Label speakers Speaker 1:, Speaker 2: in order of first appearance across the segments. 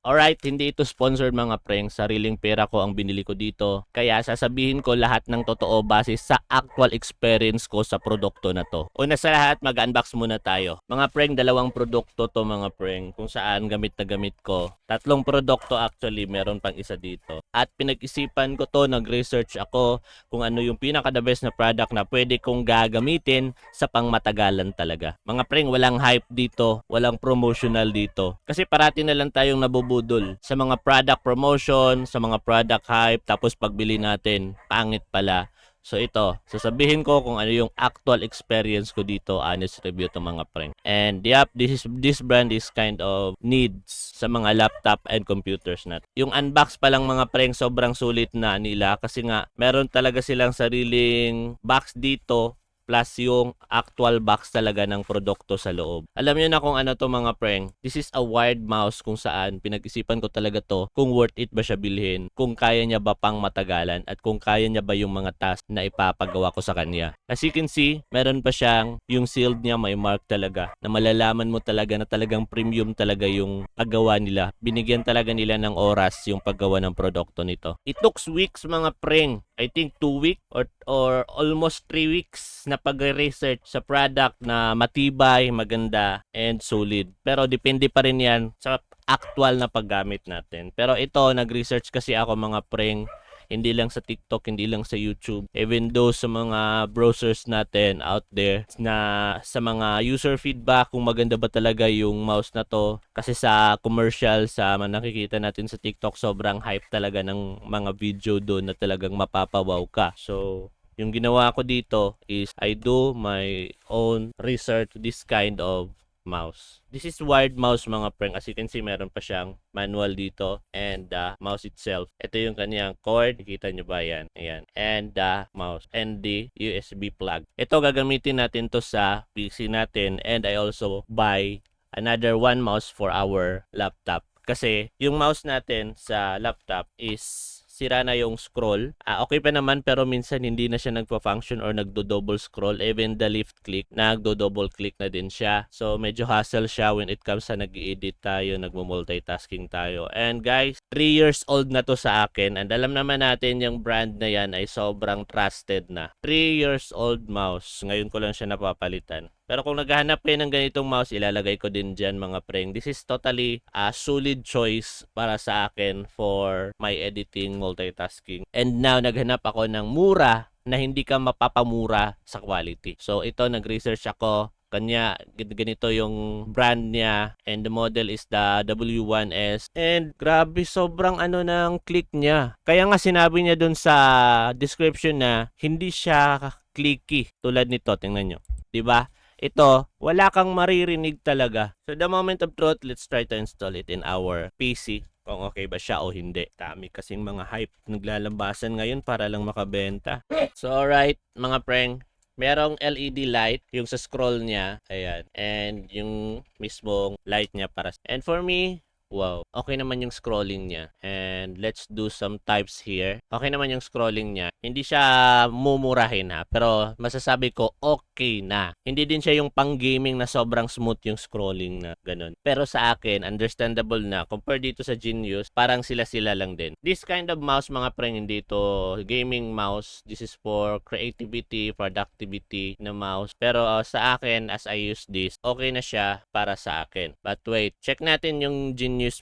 Speaker 1: Alright, hindi ito sponsored mga preng. Sariling pera ko ang binili ko dito. Kaya sasabihin ko lahat ng totoo base sa actual experience ko sa produkto na to. Una sa lahat, mag-unbox muna tayo. Mga preng, dalawang produkto to mga preng. Kung saan gamit na gamit ko. Tatlong produkto actually, meron pang isa dito. At pinag-isipan ko to, nag-research ako kung ano yung pinaka-the best na product na pwede kong gagamitin sa pangmatagalan talaga. Mga preng, walang hype dito, walang promotional dito. Kasi parati na lang tayong nabubudol sa mga product promotion, sa mga product hype, tapos pagbili natin, pangit pala. So ito, sasabihin ko kung ano yung actual experience ko dito, honest review to mga preng. And yep, this brand is kind of needs sa mga laptop and computers natin. Yung unbox pa lang mga preng, sobrang sulit na nila kasi nga meron talaga silang sariling box dito plus yung actual box talaga ng produkto sa loob. Alam niyo na kung ano to mga preng. This is a wired mouse kung saan pinag-isipan ko talaga to kung worth it ba siya bilhin, kung kaya niya ba pang matagalan at kung kaya niya ba yung mga task na ipapagawa ko sa kanya. As you can see, meron pa siyang yung shield niya may mark talaga na malalaman mo talaga na talagang premium talaga yung paggawa nila. Binigyan talaga nila ng oras yung paggawa ng produkto nito. It looks weeks mga preng. I think 2 weeks or almost 3 weeks na pag-research sa product na matibay, maganda, and solid. Pero depende pa rin yan sa actual na paggamit natin. Pero ito, nag-research kasi ako mga preng, hindi lang sa TikTok, hindi lang sa YouTube. Even though sa mga browsers natin out there na sa mga user feedback kung maganda ba talaga yung mouse na to. Kasi sa commercial, sa nakikita natin sa TikTok, sobrang hype talaga ng mga video doon na talagang mapapawaw ka. So, yung ginawa ko dito is I do my own research this kind of mouse. This is wired mouse mga preng. As you can see, meron pa siyang manual dito and the mouse itself. Ito yung kanyang cord. Nakita nyo ba yan? Ayan. And the mouse. And the USB plug. Ito gagamitin natin to sa PC natin and I also buy another one mouse for our laptop. Kasi yung mouse natin sa laptop is sira na yung scroll. Okay pa naman pero minsan hindi na siya nagpa-function or nagdo-double scroll. Even the left click, nagdo-double click na din siya. So medyo hassle siya when it comes sa nag-edit tayo, nagmo-multitasking tayo. And guys, 3 years old na to sa akin. And alam naman natin yung brand na yan ay sobrang trusted na. 3 years old mouse. Ngayon ko lang siya napapalitan. Pero kung naghahanap kayo ng ganitong mouse, ilalagay ko din dyan mga preng. This is totally a solid choice para sa akin for my editing, multitasking. And now, naghanap ako ng mura na hindi ka mapapamura sa quality. So, ito, nag-research ako. Kanya, ganito yung brand niya and the model is the W1S and grabe sobrang ano ng click niya. Kaya nga sinabi niya dun sa description na hindi siya clicky tulad nito, tingnan nyo. 'Di ba? Ito, wala kang maririnig talaga. So the moment of truth, let's try to install it in our PC. Kung okay ba siya o hindi. Dami kasing mga hype naglalambasan ngayon para lang makabenta. So alright, mga preng, merong LED light yung sa scroll niya. Ayan. And yung mismong light niya para. And for me, wow, okay naman yung scrolling niya. And let's do some types here. Okay naman yung scrolling niya. Hindi siya mumurahin ha, pero masasabi ko okay na. Hindi din siya yung pang-gaming na sobrang smooth yung scrolling na ganun. Pero sa akin, understandable na. Compared dito sa Genius, parang sila-sila lang din. This kind of mouse mga preng, hindi to gaming mouse. This is for creativity, productivity na mouse. Pero sa akin, as I use this, okay na siya para sa akin. But wait, check natin yung Genius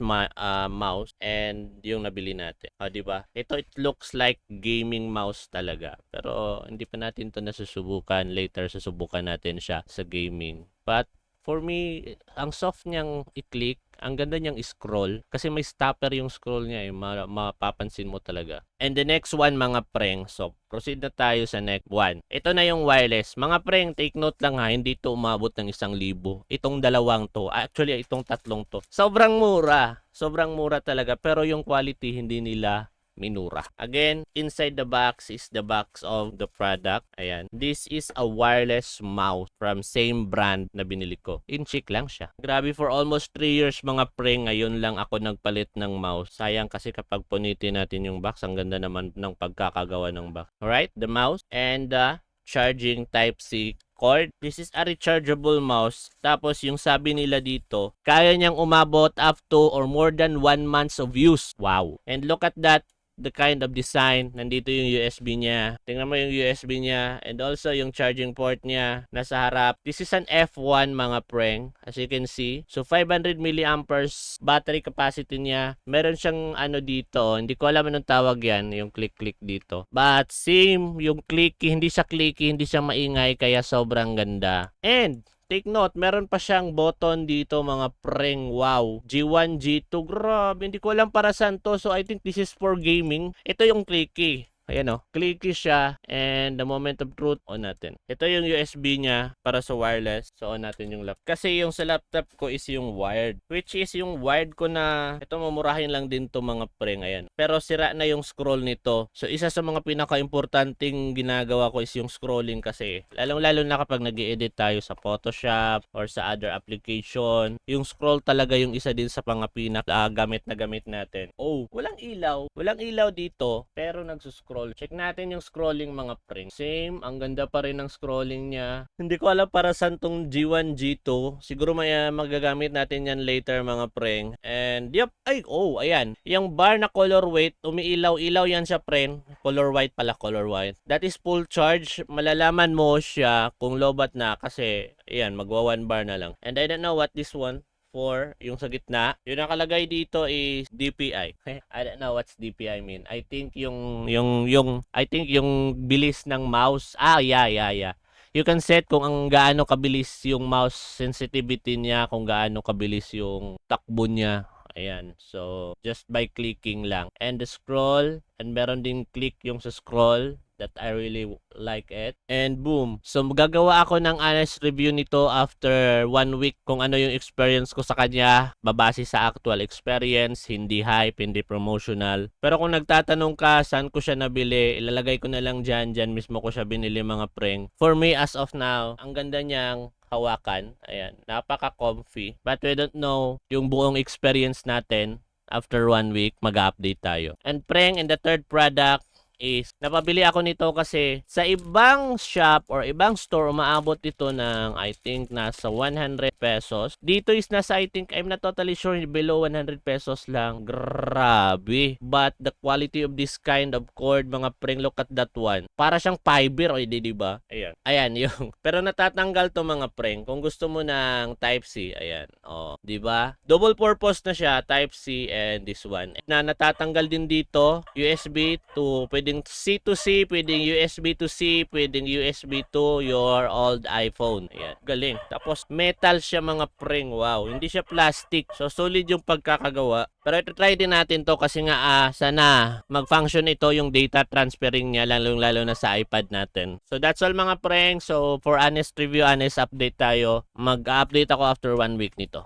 Speaker 1: mouse and yung nabili natin. Di ba? Ito, it looks like gaming mouse talaga. Pero hindi pa natin to nasusubukan. Later, susubukan natin siya sa gaming. But for me, ang soft niyang i-click, ang ganda niyang scroll kasi may stopper yung scroll niya mapapansin mo talaga. And the next one mga preng, so proceed na tayo sa next one. Ito na yung wireless. Mga preng, take note lang ha, hindi to umabot ng 1,000. Itong dalawang to, actually itong tatlong to. Sobrang mura talaga pero yung quality hindi nila minura. Again, inside the box is the box of the product. Ayan. This is a wireless mouse from same brand na binili ko. Inchik lang siya. Grabe, for almost 3 years mga pre, ngayon lang ako nagpalit ng mouse. Sayang kasi kapag punitin natin yung box, ang ganda naman ng pagkakagawa ng box. Alright, the mouse and the charging Type-C cord. This is a rechargeable mouse. Tapos yung sabi nila dito, kaya niyang umabot up to or more than 1 month of use. Wow. And look at that. The kind of design. Nandito yung USB niya. Tingnan mo yung USB niya. And also yung charging port niya nasa harap. This is an F1 mga preng. As you can see. So 500 milliamperes battery capacity niya. Meron siyang ano dito. Hindi ko alam anong tawag yan. Yung click-click dito. But same yung clicky. Hindi siya clicky. Hindi siya maingay. Kaya sobrang ganda. And take note, meron pa siyang button dito mga preng. Wow. G1, G2. Grabe. Hindi ko alam para saan to. So I think this is for gaming. Ito yung clicky. Ayan o. Clicky siya. And the moment of truth, on natin. Ito yung USB niya para sa wireless. So on natin yung laptop. Kasi yung sa laptop ko is yung wired. Which is yung wired ko na ito mamurahin lang din to mga preng. Ayan. Pero sira na yung scroll nito. So isa sa mga pinaka-importanting ginagawa ko is yung scrolling kasi. Lalong-lalo na kapag nag-i-edit tayo sa Photoshop or sa other application. Yung scroll talaga yung isa din sa mga pinaka-gamit na gamit natin. Oh, walang ilaw. Walang ilaw dito. Pero nagsuscroll. Check natin yung scrolling mga preng. Same, ang ganda pa rin ng scrolling niya. Hindi ko alam para saan tong G1, G2. Siguro may magagamit natin yan later mga preng. And yep, ayan. Yung bar na color white, umiilaw-ilaw yan siya preng. Color white pala, color white. That is full charge. Malalaman mo siya kung lobat na kasi ayan, magwa 1 bar na lang. And I don't know what this one for yung sa gitna. Yung nakalagay dito is DPI. I don't know what's DPI mean. I think yung bilis ng mouse. Yeah. You can set kung ang gaano kabilis yung mouse sensitivity niya, kung gaano kabilis yung takbo niya. Ayan. So, just by clicking lang. And the scroll, and meron din click yung sa scroll. That I really like it. And boom. So gagawa ako ng honest review nito after 1 week kung ano yung experience ko sa kanya. Babase sa actual experience, hindi hype, hindi promotional. Pero kung nagtatanong ka saan ko siya nabili, ilalagay ko na lang dyan mismo ko siya binili mga preng. For me as of now, ang ganda niyang hawakan. Ayan, napaka-comfy. But we don't know yung buong experience natin. After 1 week, mag-update tayo. And preng, and the third product is napabili ako nito kasi sa ibang shop or ibang store umaabot ito ng I think nasa 100 pesos. Dito is nasa I think I'm not totally sure below 100 pesos lang. Grabe. But the quality of this kind of cord mga preng, look at that one. Para siyang fiber o hindi diba? Ayan yung. Pero natatanggal to mga preng. Kung gusto mo ng type C, ayan. Oh, diba? Double purpose na siya, type C and this one. Na natatanggal din dito, USB to pwedeng C to C, pwedeng USB to C, pwedeng USB to your old iPhone. Ayan, galing. Tapos metal siya mga preng. Wow, hindi siya plastic. So solid yung pagkakagawa. Pero ito try din natin to kasi nga sana mag-function ito yung data transferring niya lalo na sa iPad natin. So that's all mga preng. So for honest review, honest update tayo. Mag-update ako after 1 week nito.